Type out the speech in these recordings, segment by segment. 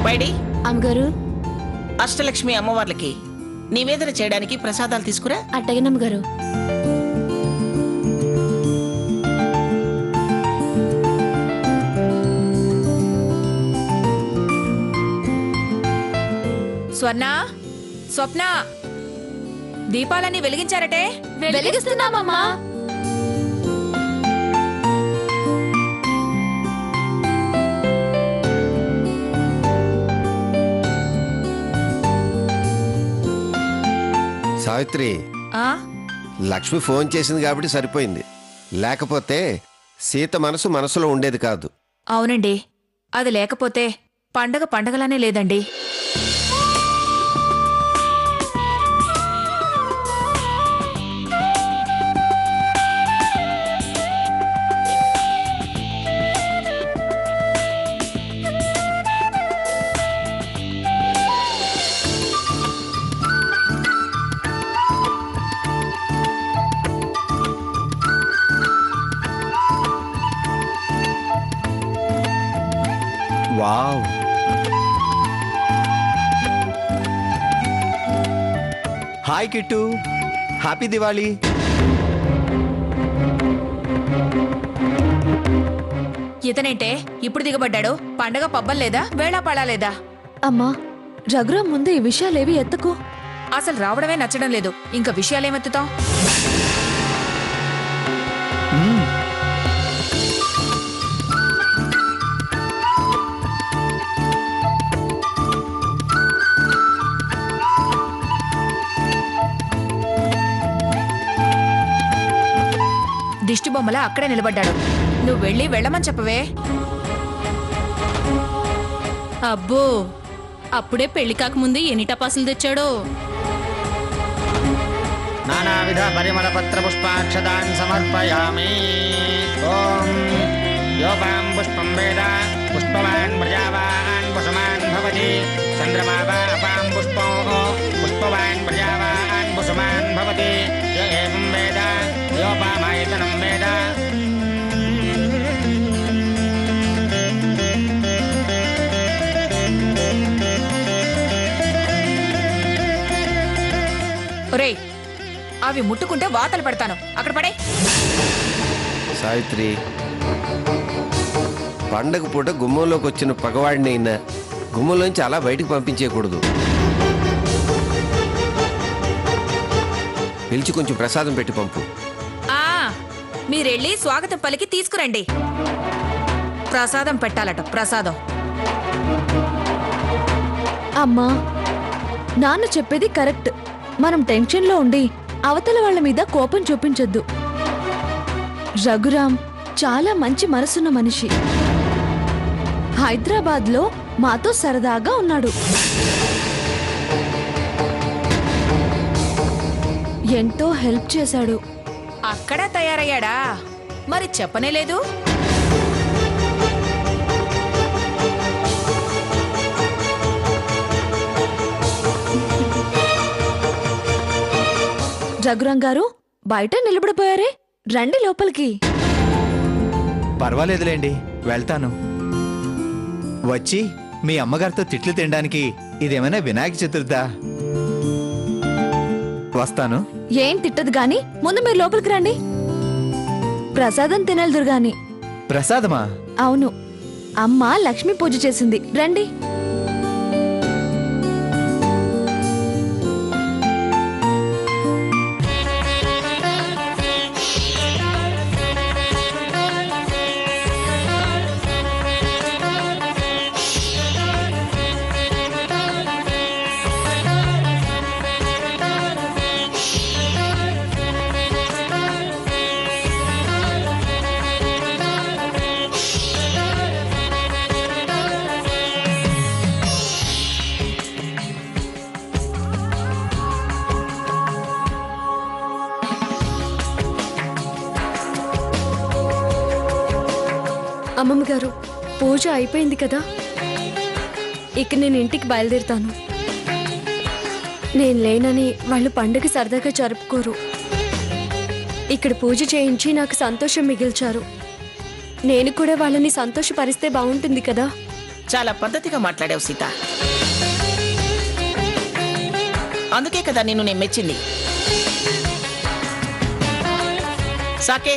బైడి అమ్మగారు, అష్టలక్ష్మి అమ్మవార్లకి నివేదన చేయడానికి ప్రసాదాలు తీసుకురా. అట్టగనమ్మగారు. స్వర్ణ, స్వప్న, దీపాలన్నీ వెలిగించారటే? వెలిగిస్తున్నామమ్మా. సావిత్రి, ఆ లక్ష్మి ఫోన్ చేసింది కాబట్టి సరిపోయింది. లేకపోతే సీత మనసులో ఉండేది కాదు. అవునండి, అది లేకపోతే పండగ పండగలానే లేదండి. Wow, hi Kittu, happy Diwali. ఇతనేంటే ఇప్పుడు దిగబడ్డాడు? పండగ పబ్బం లేదా, వేళాపాళా లేదా? అమ్మా, రఘురాం ముందు ఈ విషయాలేవి ఎత్తకు. అసలు రావడమే నచ్చడం లేదు, ఇంకా విషయాలేమెత్తుతాం? దిష్టి బొమ్మలా అక్కడే నిలబడ్డాడు. నువ్వు వెళ్ళమని చెప్పవే. అబ్బో, అప్పుడే పెళ్లి కాకముందే ఎన్ని టపాసులు తెచ్చాడో. నానావిధ పరిమళ పత్ర పుష్పాక్షతాన్ సమర్పయామి. ఓం యోపాం పుష్పం వేద పుష్పవాన్ ప్రజావాన్ పుష్పమాన్ భవతి. చంద్రమా వా అపాం పుష్పో పుష్పవాన్ ప్రజావాన్ పుష్పమాన్ భవతి. య ఏవం వేద యోపామాయతనం వేద. ఒరేయ్, అవి ముట్టుకుంటే వాతలు పెడతాను, అక్కడ పడే. సావిత్రి, పండగ పూట గుమ్మంలోకి వచ్చిన పగవాడిని అయినా గుమ్మంలోంచి అలా బయటకు పంపించేయకూడదు. పిలిచి కొంచెం ప్రసాదం పెట్టి పంపు. మీరెళ్ళి స్వాగతం పలికి తీసుకురండి. ప్రసాదం పెట్టాలట, ప్రసాదం. అమ్మా, నాన్న చెప్పేది కరెక్ట్. మనం టెన్షన్లో ఉండి అవతల వాళ్ళ మీద కోపం చూపించొద్దు. రఘురాం చాలా మంచి మనసున్న మనిషి. హైదరాబాద్లో మాతో సరదాగా ఉన్నాడు. ఎంతో హెల్ప్ చేశాడు. అక్కడ తయారయ్యాడా? మరి చెప్పనే లేదు. రఘురాం గారు బయట నిలబడిపోయారే, రండి లోపలికి. పర్వాలేదులేండి, వెళ్తాను. వచ్చి మీ అమ్మగారితో తిట్లు తినడానికి ఇదేమైనా వినాయక చతుర్థా? వస్తాను. ఏం తిట్టదు గాని ముందు మీరు లోపలికి రండి. ప్రసాదం తినలుదురు గాని. ప్రసాదమా? అవును, అమ్మ లక్ష్మీ పూజ చేసింది, రండి. అమ్మమ్మ గారు, పూజ అయిపోయింది కదా, ఇక నేను ఇంటికి బయలుదేరుతాను. నేను లేనని వాళ్ళు పండగ సరదాగా జరుపుకోరు. ఇక్కడ పూజ చేయించి నాకు సంతోషం మిగిల్చారు. నేను కూడా వాళ్ళని సంతోషపరిస్తే బాగుంటుంది కదా. చాలా పద్ధతిగా మాట్లాడావు సీత. అందుకే కదా నిన్ను నేను మెచ్చింది. సాకే,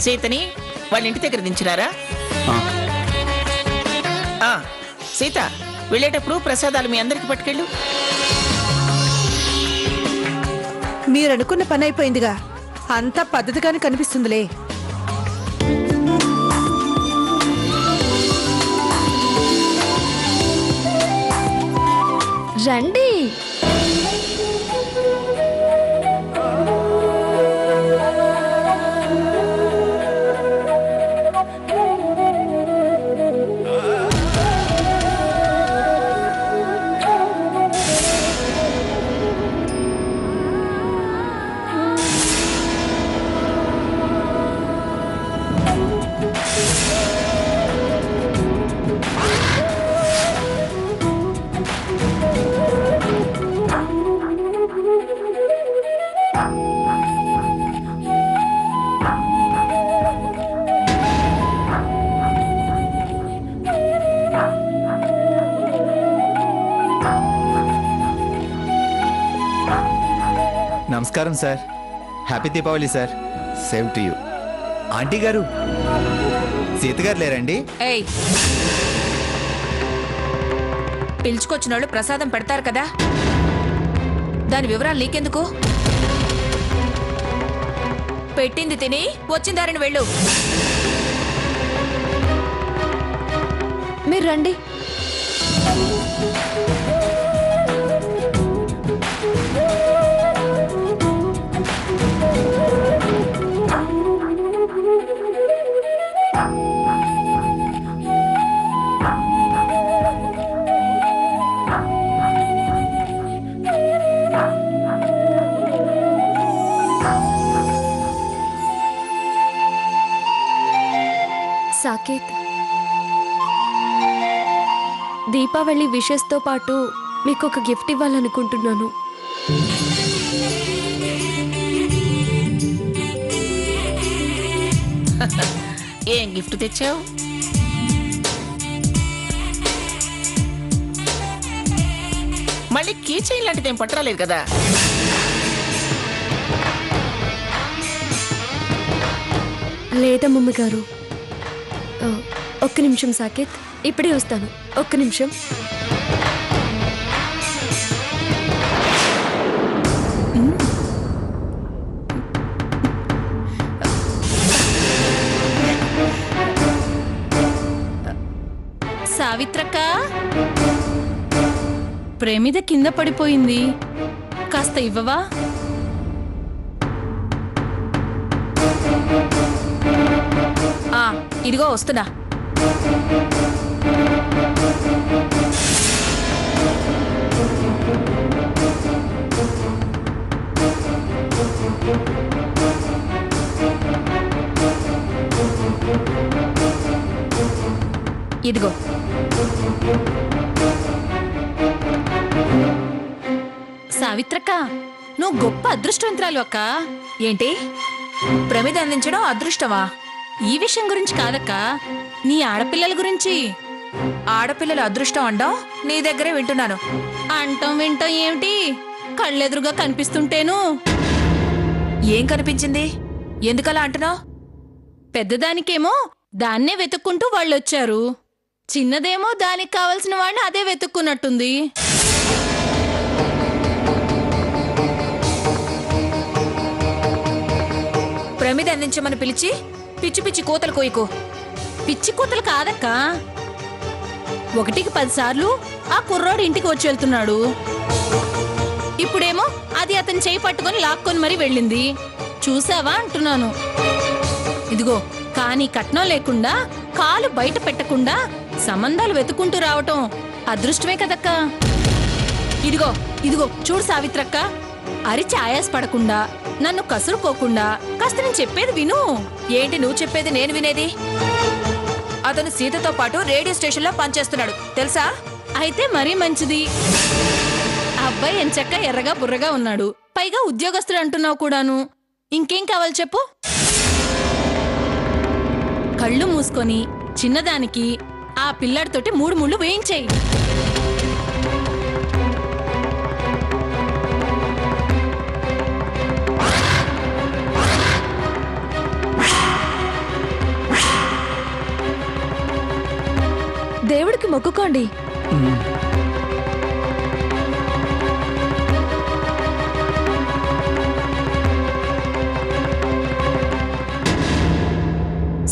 సీతని వాళ్ళ ఇంటి దగ్గర దించినారా? సీత, వెళ్ళేటప్పుడు ప్రసాదాలు మీ అందరికి పట్టుకెళ్ళు. మీరనుకున్న పని అయిపోయిందిగా, అంతా పద్ధతిగానే కనిపిస్తుందిలే. రండి. నమస్కారం sir. Happy Deepavali sir. Same to you. Aunty గారు, సీత గారు లేరండి? ఏయ్, పిలుచుకొచ్చిన వాళ్ళు ప్రసాదం పెడతారు కదా, దాని వివరాలు నీకెందుకు? పెట్టింది తిని వచ్చిన దారిని వెళ్ళు. మీరు రండి. సాకేత్, దీపావళి విషెస్తో పాటు మీకు ఒక గిఫ్ట్ ఇవ్వాలనుకుంటున్నాను. ఏం గిఫ్ట్ తెచ్చావు? మళ్ళీ కీ చైన్ లాంటిది ఏం పట్టరాలేదు కదా? లేదా మమ్మీ గారు, ఒక్క నిమిషం సాకేత్, ఇప్పుడే వస్తాను. ఒక్క నిమిషం. సావిత్రక్క, ప్రేమిద కింద పడిపోయింది, కాస్త ఇవ్వవా? ఇదిగో వస్తున్నా. ఇదిగో. సావిత్రక్క, నువ్వు గొప్ప అదృష్టవంతురాలు అక్క. ఏంటి, ప్రమిద అందించడం అదృష్టమా? ఈ విషయం గురించి కాదక్క, నీ ఆడపిల్లల గురించి. ఆడపిల్లల అదృష్టం అండం నీ దగ్గరే వింటున్నాను. అంటాం వింటాం ఏమిటి, కళ్ళెదురుగా కనిపిస్తుంటేను. ఏం కనిపించింది? ఎందుకలా అంటున్నావు? పెద్దదానికేమో దాన్నే వెతుక్కుంటూ వాళ్ళొచ్చారు, చిన్నదేమో దానికి కావలసిన వాడిని అదే వెతుక్కున్నట్టుంది. ప్రమిద అందించమని పిలిచి పిచ్చి పిచ్చి కూతలు కోయికో. పిచ్చి కూతలు కాదక్క, 1కి 10 సార్లు ఆ కుర్రోడు ఇంటికి వచ్చి వెళ్తున్నాడు. ఇప్పుడేమో అది అతని చేయి పట్టుకొని లాక్కొని మరీ వెళ్ళింది. చూసావా అంటున్నాను. ఇదిగో, కానీ కట్నం లేకుండా కాలు బయట పెట్టకుండా సంబంధాలు వెతుకుంటూ రావటం అదృష్టమే కదక్క. ఇదిగో ఇదిగో చూడు సావిత్రక్క, అరిచి ఆయాసపడకుండా నన్ను కసురుకోకుండా కాస్త నేను చెప్పేది విను. ఏంటి నువ్వు చెప్పేది నేను వినేది? అతను సీతతో పాటు రేడియో స్టేషన్లో పనిచేస్తున్నాడు, తెలుసా? అయితే మరీ మంచిది. అబ్బాయి ఎంచక్క ఎర్రగా బుర్రగా ఉన్నాడు, పైగా ఉద్యోగస్తుడు అంటున్నావు కూడాను. ఇంకేం కావాలి చెప్పు? కళ్ళు మూసుకొని చిన్నదానికి ఆ పిల్లాడితోటి 3 ముళ్ళు వేయించేయి. దేవుడికి మొక్కుకోండి.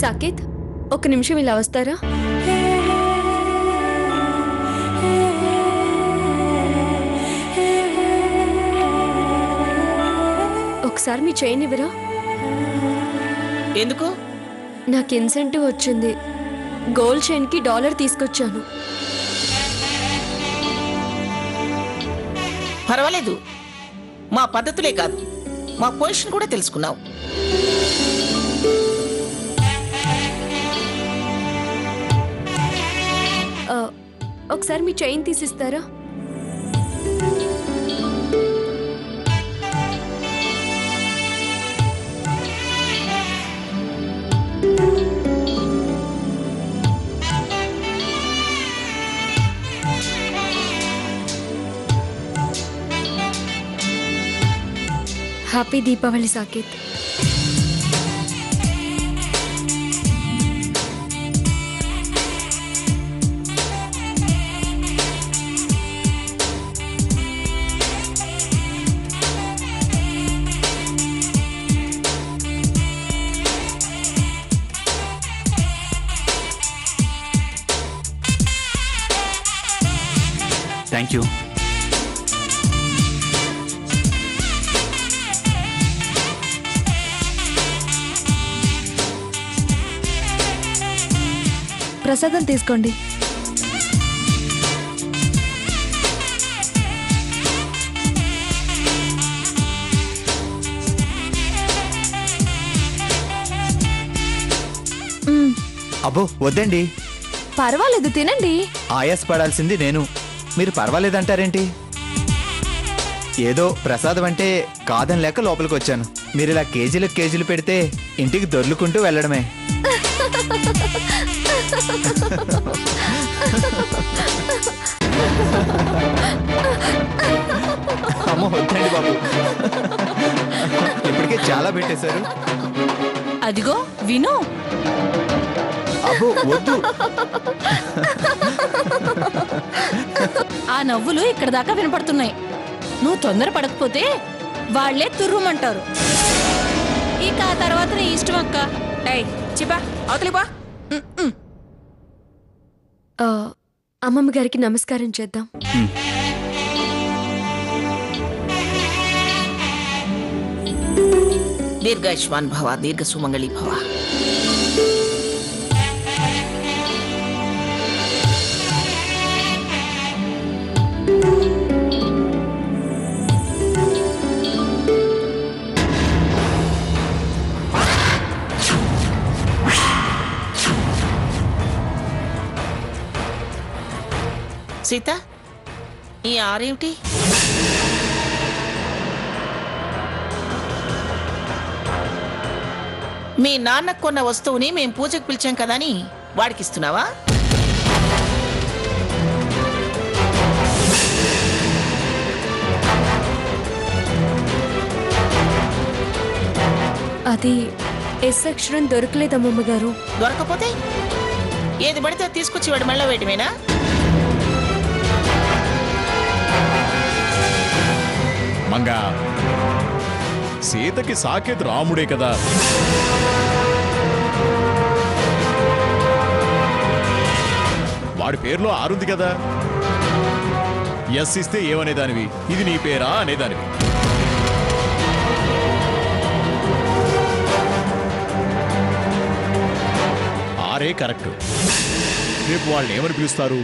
సాకేత్, ఒక నిమిషం ఇలా వస్తారా? ఒకసారి మీ చైన్ ఇవ్వరా? ఎందుకు? నాకు ఇన్సెంటివ్ వచ్చింది. గోల్డ్ చైన్కి $1 తీసుకొచ్చాను. పర్వాలేదు, మా పద్ధతులే కాదు మా పొజిషన్ కూడా తెలుసుకున్నావు. ఒకసారి మీ చైన్ తీసిస్తారా? Happy Deepavali Saketh. Thank you. ప్రసాదం తీసుకోండి. అబ్బో వద్దండి. పర్వాలేదు, తినండి. ఆయాస పడాల్సింది నేను, మీరు పర్వాలేదంటారేంటి? ఏదో ప్రసాదం అంటే కాదని లేక లోపలికి వచ్చాను. మీరు ఇలా కేజీలు పెడితే ఇంటికి దొర్లుకుంటూ వెళ్ళడమే. అమ్మో వద్దండి బాబు, ఇప్పటికే చాలా పెట్టేశారు. అదిగో విను. అబ్బో వద్దు. ఆ నవ్వులు ఇక్కడ దాకా వినపడుతున్నాయి. నువ్వు తొందర పడకపోతే వాళ్లే తుర్రుమంటారు. ఇక ఆ తర్వాత నీ ఇష్టం అక్క. ఏయ్ చిపా అవతలిపా. అమ్మమ్మ గారికి నమస్కారం చేద్దాం. దీర్ఘాయుష్మాన్ భవ, దీర్ఘ సుమంగళి భవ. సీత, ఈ ఆరేమిటి? మీ నాన్నకు కొన్న వస్తువుని మేం పూజకు పిలిచాం కదా అని వాడికిస్తున్నావా? అది ఎస్ అక్షరం దొరకలేదమ్మమ్మ గారు. దొరకపోతే ఏది పడితే తీసుకొచ్చి వాడి మెళ్ళ వేయటమేనా? మంగా, సీతకి సాకేత్ రాముడే కదా. వాడి పేరులో ఆరుంది కదా. ఎస్ ఇస్తే ఏమనేదానివి, ఇది నీ పేరా అనేదానివి. ఆరే కరెక్ట్. రేపు వాళ్ళని ఏమని పిలుస్తారు?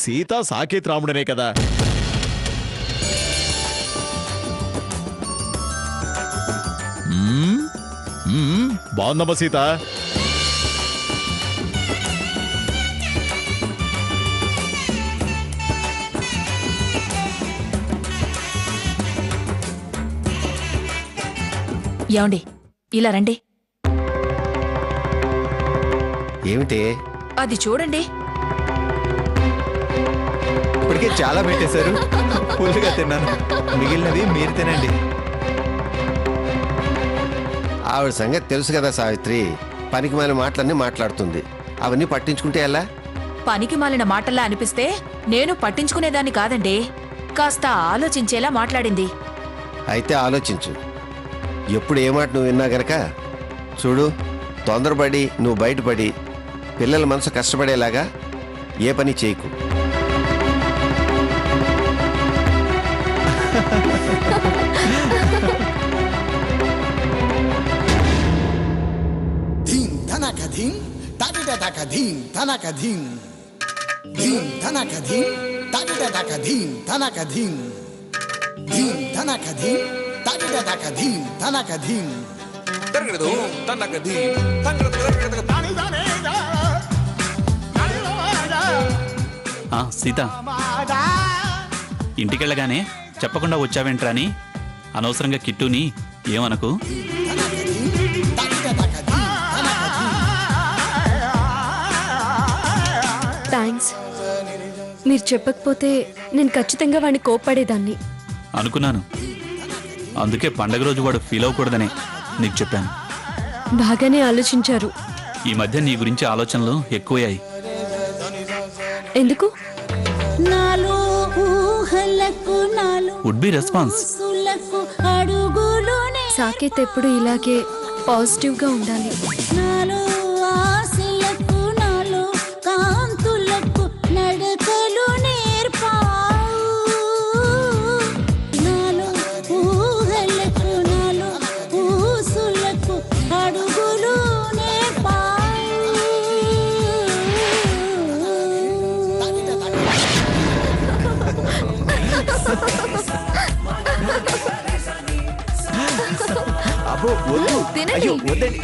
సీత సాకేత్ రాముడనే కదా. బాగుందమ్మా సీత. ఏమండి ఇలా రండి. ఏమిటి? అది చూడండి. ఇప్పటికే చాలా పెట్టేశారు, ఫుల్గా తిన్నాను. మిగిలినవి మీరు తినండి. ఆవిడ సంగతి తెలుసు కదా సావిత్రి, పనికి మాలిన మాటలన్నీ మాట్లాడుతుంది. అవన్నీ పట్టించుకుంటే ఎలా? పనికి మాలిన మాటల్లా అనిపిస్తే నేను పట్టించుకునేదాన్ని కాదండి. కాస్త ఆలోచించేలా మాట్లాడింది. అయితే ఆలోచించు. ఎప్పుడు ఏ మాట నువ్వు విన్నా గనక చూడు, తొందరపడి నువ్వు బయటపడి పిల్లల మనసు కష్టపడేలాగా ఏ పని చేయకు. ధీం ధనక ధీం తడిడక ధీం ధనక ధీం ధీం ధనక ధీం తడిడక ధీం ధనక ధీం ధీం ధనక ధీం తడిడక ధీం ధనక ధీం తరగదు ధనక ధీం తంగడ తాని దానేగా సీత, ఇంటికెళ్ళగానే చెప్పకుండా వచ్చావేంట్రా అని అనవసరంగా కిట్టుని ఏమనకు. థ్యాంక్స్. మీరు చెప్పకపోతే నేను ఖచ్చితంగా వాడిని కోప్పడేదాన్ని. అనుకున్నాను, అందుకే పండగ రోజు వాడు ఫీల్ అవ్వకూడదనే నీకు చెప్పాను. బాగానే ఆలోచించారు. ఈ మధ్య నీ గురించి ఆలోచనలు ఎక్కువయ్యాయి. ఎందుకు? Would be response. సాకేత్ ఎప్పుడు ఇలాగే పాజిటివ్ గా ఉండాలి. అబ్బో వద్దు, తినండి. అయ్యో వద్దండి.